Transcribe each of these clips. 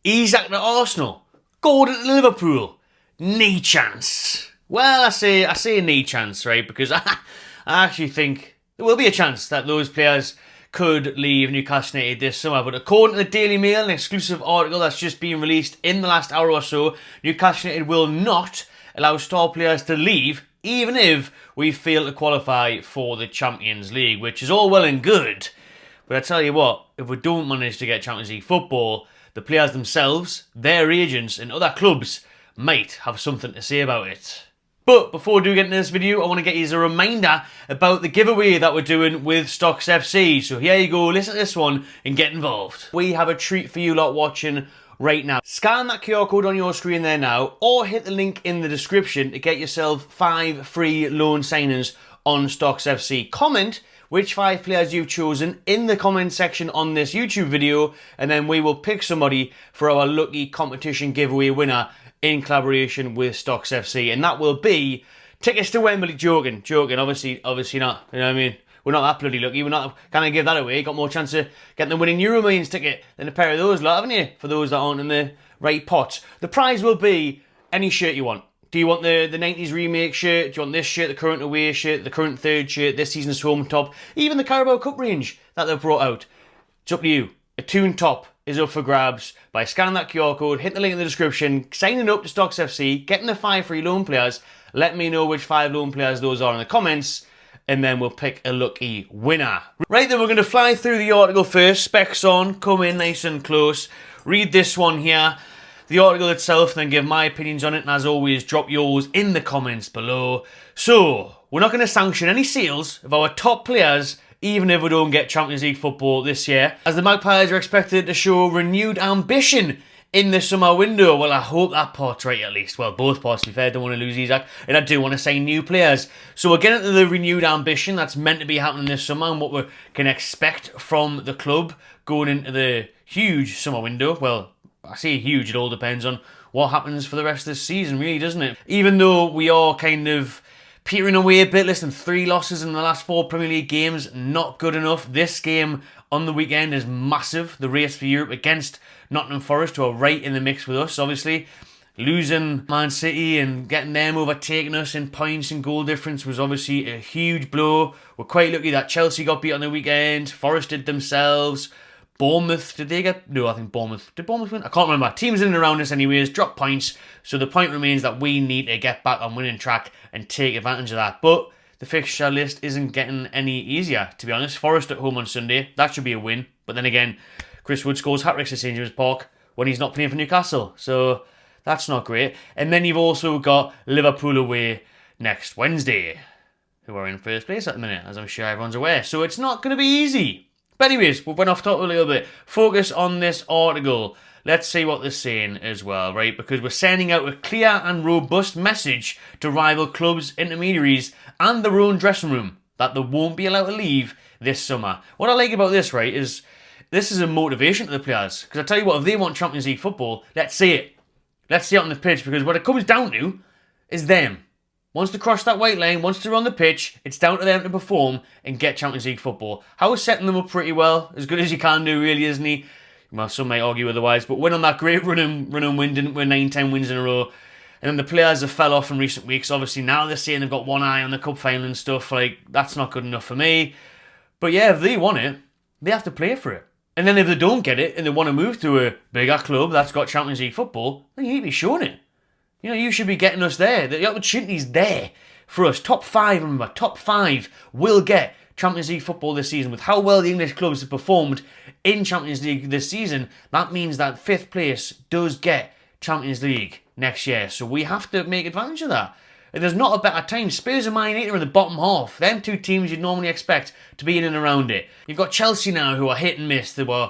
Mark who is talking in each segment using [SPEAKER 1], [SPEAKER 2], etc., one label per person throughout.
[SPEAKER 1] Isak to Arsenal. Gordon to Liverpool. Knee chance. Well, I say knee chance, right? Because I actually think there will be a chance that those players could leave Newcastle United this summer. But according to the Daily Mail, an exclusive article that's just been released in the last hour or so, Newcastle United will not allow star players to leave, even if we fail to qualify for the Champions League, which is all well and good. But I tell you what, if we don't manage to get Champions League football, the players themselves, their agents and other clubs might have something to say about it. But before we do get into this video, I want to get you as a reminder about the giveaway that we're doing with StocksFC. So here you go, listen to this one and get involved. We have a treat for you lot watching right now. Scan that QR code on your screen there now, or hit the link in the description to get yourself 5 free loan signings on StocksFC. Comment which 5 players you've chosen in the comment section on this YouTube video, and then we will pick somebody for our lucky competition giveaway winner in collaboration with StocksFC, and that will be tickets to Wembley. Joking, obviously not, you know what I mean? We're not that bloody lucky, we're not gonna give that away. Got more chance of getting the winning Euro Millions ticket than a pair of those lot, haven't you? For those that aren't in the right pot. The prize will be any shirt you want. Do you want the 90s remake shirt? Do you want this shirt, the current away shirt, the current third shirt, this season's home top, even the Carabao Cup range that they've brought out? It's up to you. A Toon top is up for grabs by scanning that QR code, hit the link in the description, signing up to StocksFC, getting the 5 free loan players. Let me know which 5 loan players those are in the comments, and then we'll pick a lucky winner. Right then, we're going to fly through the article first. Specs on, come in nice and close. Read this one here, the article itself, then give my opinions on it, and as always, drop yours in the comments below. So, we're not going to sanction any sales of our top players, even if we don't get Champions League football this year, as the Magpies are expected to show renewed ambition in the summer window. Well, I hope that part's right at least. Well, both parts, to be fair. I don't want to lose Isak, and I do want to sign new players. So we're getting into the renewed ambition that's meant to be happening this summer, and what we can expect from the club going into the huge summer window. Well, I say huge, it all depends on what happens for the rest of the season, really, doesn't it? Even though we are kind of petering away a bit. Listen, 3 losses in the last 4 Premier League games, not good enough. This game on the weekend is massive. The race for Europe against Nottingham Forest, who are right in the mix with us, obviously. Losing Man City and getting them overtaking us in points and goal difference was obviously a huge blow. We're quite lucky that Chelsea got beat on the weekend. Forest did themselves. Bournemouth, did they get... No, I think Bournemouth... Did Bournemouth win? I can't remember. Teams in and around us anyways, drop points. So the point remains that we need to get back on winning track and take advantage of that. But the fixture list isn't getting any easier, to be honest. Forest at home on Sunday. That should be a win. But then again, Chris Wood scores hat-tricks at St James Park when he's not playing for Newcastle. So that's not great. And then you've also got Liverpool away next Wednesday, who are in first place at the minute, as I'm sure everyone's aware. So it's not going to be easy. But anyways, we went off topic a little bit. Focus on this article. Let's see what they're saying as well, right? Because we're sending out a clear and robust message to rival clubs, intermediaries, and their own dressing room that they won't be allowed to leave this summer. What I like about this, right, is this is a motivation to the players. Because I tell you what, if they want Champions League football, let's see it. Let's see it on the pitch, because what it comes down to is them. Once they cross that white line, once they're on the pitch, it's down to them to perform and get Champions League football. Howard's setting them up pretty well, as good as he can do, really, isn't he? Well, some might argue otherwise, but went on that great run and win, didn't we? 9-10 wins in a row. And then the players have fell off in recent weeks. Obviously, now they're saying they've got one eye on the cup final and stuff. Like, that's not good enough for me. But yeah, if they want it, they have to play for it. And then if they don't get it and they want to move to a bigger club that's got Champions League football, then you need to be showing it. You know, you should be getting us there. The opportunity's there for us. Top 5, remember, top 5 will get Champions League football this season. With how well the English clubs have performed in Champions League this season, that means that 5th place does get Champions League next year. So we have to make advantage of that. And there's not a better time. Spurs and Man United are in the bottom half. Them 2 teams you'd normally expect to be in and around it. You've got Chelsea now, who are hit and miss. They were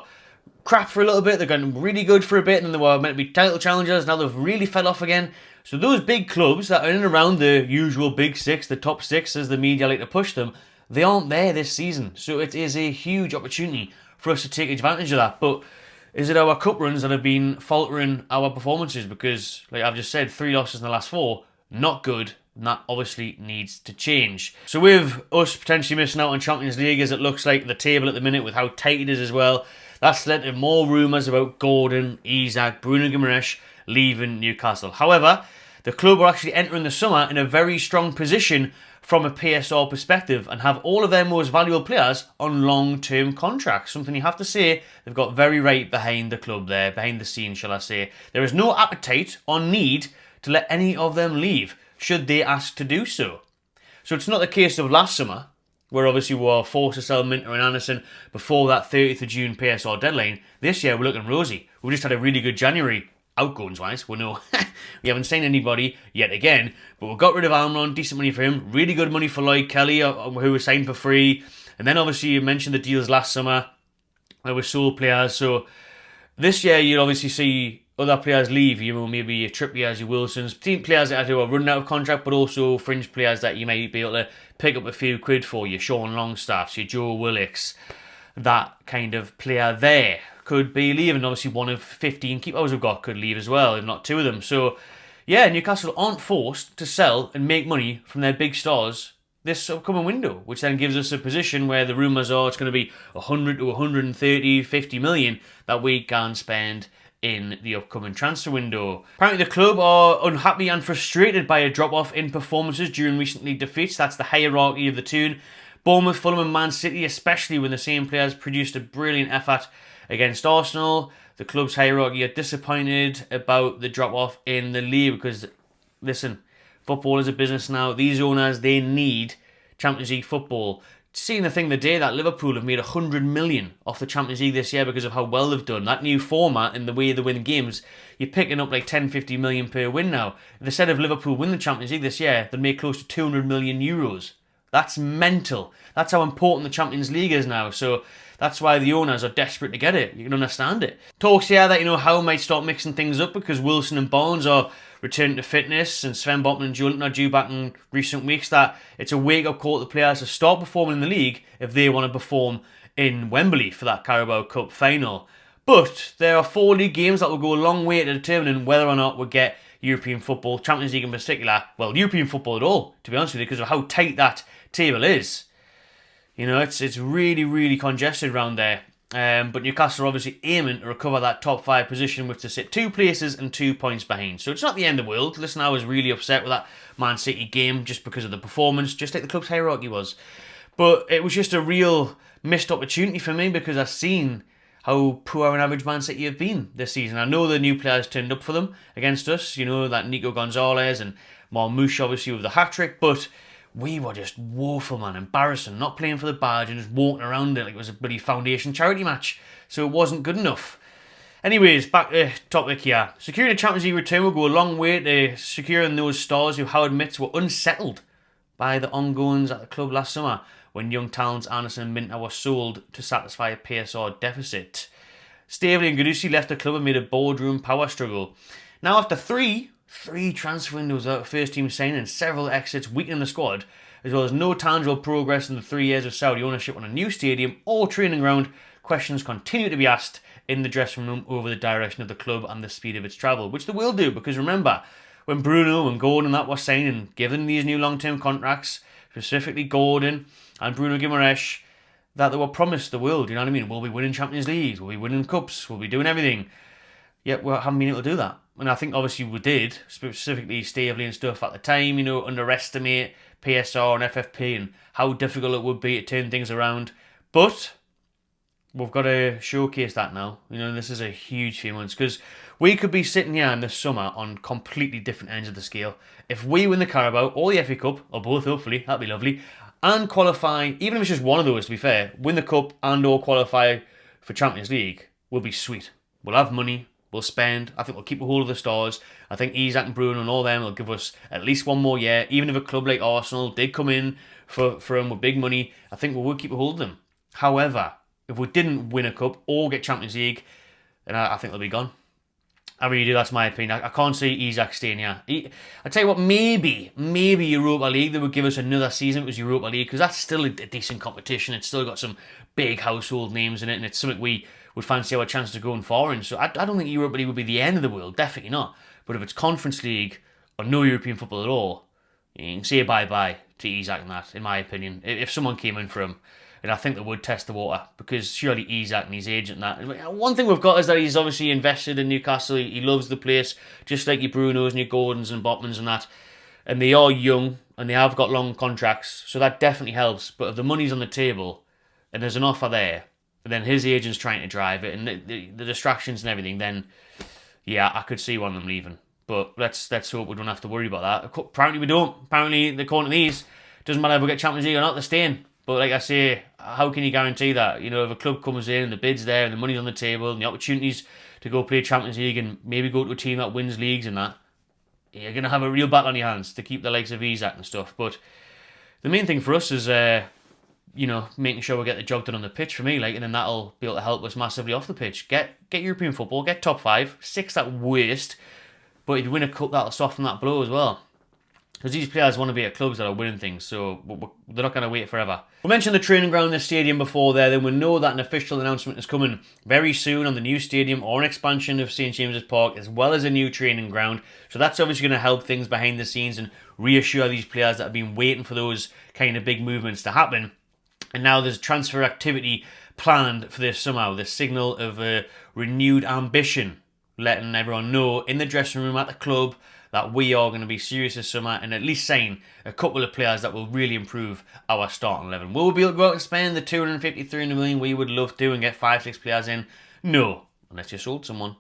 [SPEAKER 1] crap for a little bit, they're going really good for a bit, and then they were meant to be title challengers, now they've really fell off again. So those big clubs that are in and around the usual big 6, the top 6 as the media like to push them, they aren't there this season. So it is a huge opportunity for us to take advantage of that. But is it our cup runs that have been faltering our performances? Because, like I've just said, 3 losses in the last 4, not good. And that obviously needs to change. So with us potentially missing out on Champions League, as it looks like the table at the minute with how tight it is as well, That's led to more rumours about Gordon, Isak, Bruno Guimaraes leaving Newcastle. However, the club are actually entering the summer in a very strong position from a PSR perspective and have all of their most valuable players on long-term contracts. Something you have to say, they've got very right behind the club there, behind the scenes, shall I say. There is no appetite or need to let any of them leave, should they ask to do so. So it's not the case of last summer, where obviously we were forced to sell Minter and Anderson before that 30th of June PSR deadline. This year we're looking rosy. We just had a really good January, outgoings-wise. We haven't signed anybody yet again, but we got rid of Almiron, decent money for him, really good money for Lloyd Kelly, who was signed for free. And then obviously you mentioned the deals last summer, where we sold players. So this year you'll obviously see other players leave, maybe your Trippiers, your Wilsons, team players that are running out of contract, but also fringe players that you might be able to pick up a few quid for, your Sean Longstaffs, your Joe Willocks, that kind of player there could be leaving. Obviously one of 15 keepers we've got could leave as well, if not two of them. So yeah, Newcastle aren't forced to sell and make money from their big stars this upcoming window, which then gives us a position where the rumours are it's going to be 100 to 130, 50 million that we can spend in the upcoming transfer window. Apparently the club are unhappy and frustrated by a drop-off in performances during recent league defeats. That's the hierarchy of the tune. Bournemouth, Fulham and Man City, especially when the same players produced a brilliant effort against Arsenal. The club's hierarchy are disappointed about the drop-off in the league because, listen, football is a business now. These owners, they need Champions League football. Seeing the thing the day that Liverpool have made 100 million off the Champions League this year because of how well they've done. That new format and the way they win games, you're picking up like 10, 50 million per win now. Instead of Liverpool win the Champions League this year, they'll make close to 200 million euros. That's mental. That's how important the Champions League is now. So that's why the owners are desperate to get it. You can understand it. Talks here that, Howe might start mixing things up because Wilson and Barnes are returning to fitness and Sven Botman and Joe are due back in recent weeks, that it's a wake-up call to the players to start performing in the league if they want to perform in Wembley for that Carabao Cup final. But there are 4 league games that will go a long way to determining whether or not we get European football, Champions League in particular, well, European football at all, to be honest with you, because of how tight that table is. It's really, really congested around there. But Newcastle are obviously aiming to recover that top 5 position, which to sit 2 places and 2 points behind. So it's not the end of the world. Listen, I was really upset with that Man City game just because of the performance, just like the club's hierarchy was. But it was just a real missed opportunity for me because I've seen how poor and average Man City have been this season. I know the new players turned up for them against us, that Nico Gonzalez and Marmoush obviously with the hat-trick, but we were just woeful, man, embarrassing, not playing for the badge and just walking around it like it was a bloody foundation charity match. So it wasn't good enough. Anyways, back to topic here. Securing a Champions League return will go a long way to securing those stars who Howard admits were unsettled by the ongoings at the club last summer when young talents Anderson and Minter were sold to satisfy a PSR deficit. Staveley and Guendouzi left the club and made a boardroom power struggle. Now after three transfer windows without first team signing and several exits weakening the squad, as well as no tangible progress in the 3 years of Saudi ownership on a new stadium or training ground, questions continue to be asked in the dressing room over the direction of the club and the speed of its travel, which they will do, because remember, when Bruno and Gordon and that were signed and given these new long-term contracts, specifically Gordon and Bruno Guimaraes, that they were promised the world, you know what I mean? We'll be winning Champions Leagues, we'll be winning cups, we'll be doing everything. Yet we haven't been able to do that. And I think obviously we did, specifically Staveley and stuff at the time, underestimate PSR and FFP and how difficult it would be to turn things around. But we've got to showcase that now. This is a huge few months because we could be sitting here in the summer on completely different ends of the scale. If we win the Carabao or the FA Cup, or both hopefully, that'd be lovely, and qualify, even if it's just one of those to be fair, win the Cup and or qualify for Champions League, will be sweet. We'll have money. We'll spend. I think we'll keep a hold of the stars. I think Isak and Bruno and all them will give us at least one more year. Even if a club like Arsenal did come in for them with big money, I think we would keep a hold of them. However, if we didn't win a cup or get Champions League, then I think they'll be gone. I really do. That's my opinion. I can't see Isak staying here. I tell you what, maybe Europa League, they would give us another season. It was Europa League because that's still a decent competition. It's still got some big household names in it, and it's something we would fancy our chances of going foreign. So I don't think Europa League would be the end of the world. Definitely not. But if it's Conference League or no European football at all, you can say bye-bye to Isak and that, in my opinion, if someone came in for him. And I think they would test the water, because surely Isak and his agent and that. One thing we've got is that he's obviously invested in Newcastle. He loves the place, just like your Brunos and your Gordons and Botmans and that. And they are young, and they have got long contracts, so that definitely helps. But if the money's on the table, and there's an offer there, and then his agent's trying to drive it, and the distractions and everything, then yeah, I could see one of them leaving. But let's hope we don't have to worry about that. Apparently we don't. Apparently, according to these, doesn't matter if we get Champions League or not, they're staying. But like I say, how can you guarantee that? You know, if a club comes in and the bid's there and the money's on the table and the opportunities to go play Champions League and maybe go to a team that wins leagues and that, you're going to have a real battle on your hands to keep the likes of Isak and stuff. But the main thing for us is, you know, making sure we get the job done on the pitch for me, like, and then that'll be able to help us massively off the pitch. Get European football, get top 5, 6 at worst. But if you win a cup, that'll soften that blow as well. Because these players want to be at clubs that are winning things, so they're not going to wait forever. We mentioned the training ground in the stadium before there, then we know that an official announcement is coming very soon on the new stadium or an expansion of St James's Park, as well as a new training ground. So that's obviously going to help things behind the scenes and reassure these players that have been waiting for those kind of big movements to happen. And now there's transfer activity planned for this somehow, the signal of a renewed ambition, letting everyone know in the dressing room at the club that we are going to be serious this summer and at least sign a couple of players that will really improve our starting 11. Will we be able to go out and spend the 250, 300 million we would love to and get 5-6 players in? No, unless you sold someone.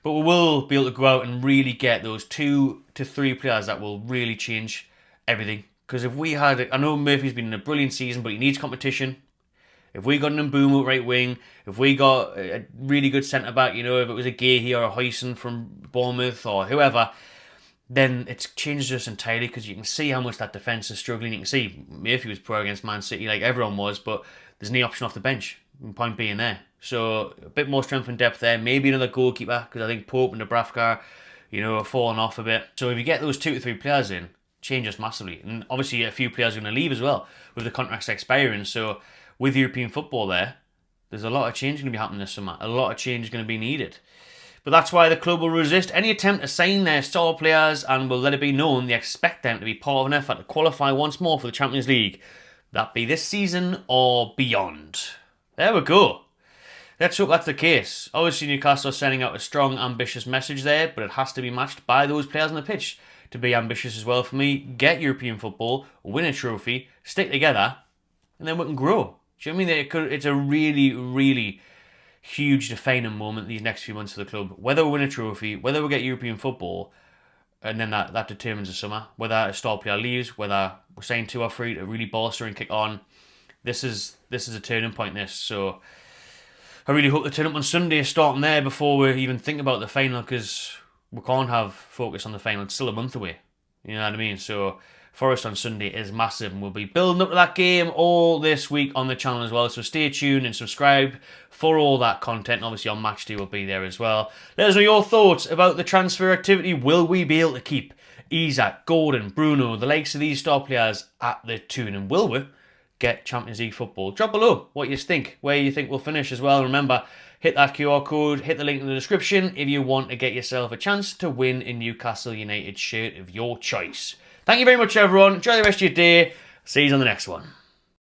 [SPEAKER 1] But we will be able to go out and really get those 2 to 3 players that will really change everything. Because if we had, I know Murphy's been in a brilliant season, but he needs competition. If we got an Mbeumo at right wing, if we got a really good centre-back, you know, if it was a Gahey or a Huyson from Bournemouth or whoever, then it's changed us entirely, because you can see how much that defence is struggling. You can see Murphy was poor against Man City like everyone was, but there's no option off the bench, point being there. So a bit more strength and depth there. Maybe another goalkeeper, because I think Pope and Dubravka, you know, are falling off a bit. So if you get those 2 to 3 players in, change us massively. And obviously a few players are going to leave as well, with the contracts expiring. So with European football there's a lot of change going to be happening this summer. A lot of change is going to be needed. But that's why the club will resist any attempt to sign their star players and will let it be known they expect them to be part of an effort to qualify once more for the Champions League. That be this season or beyond. There we go. Let's hope that's the case. Obviously Newcastle are sending out a strong, ambitious message there, but it has to be matched by those players on the pitch to be ambitious as well for me. Get European football, win a trophy, stick together, and then we can grow. Do you know what I mean? It's a really, really huge defining moment these next few months for the club. Whether we win a trophy, whether we get European football, and then that determines the summer. Whether a star player leaves, whether we're saying 2 or 3 to really bolster and kick on. This is a turning point, this. So I really hope the turn up on Sunday is starting there before we even think about the final, because we can't have focus on the final. It's still a month away. You know what I mean? So Forest on Sunday is massive, and we'll be building up to that game all this week on the channel as well. So stay tuned and subscribe for all that content. And obviously on match day will be there as well. Let us know your thoughts about the transfer activity. Will we be able to keep Isak, Gordon, Bruno, the likes of these star players at the tune? And will we get Champions League football? Drop below what you think, where you think we'll finish as well. Remember, hit that QR code, hit the link in the description if you want to get yourself a chance to win a Newcastle United shirt of your choice. Thank you very much, everyone. Enjoy the rest of your day. See you on the next one.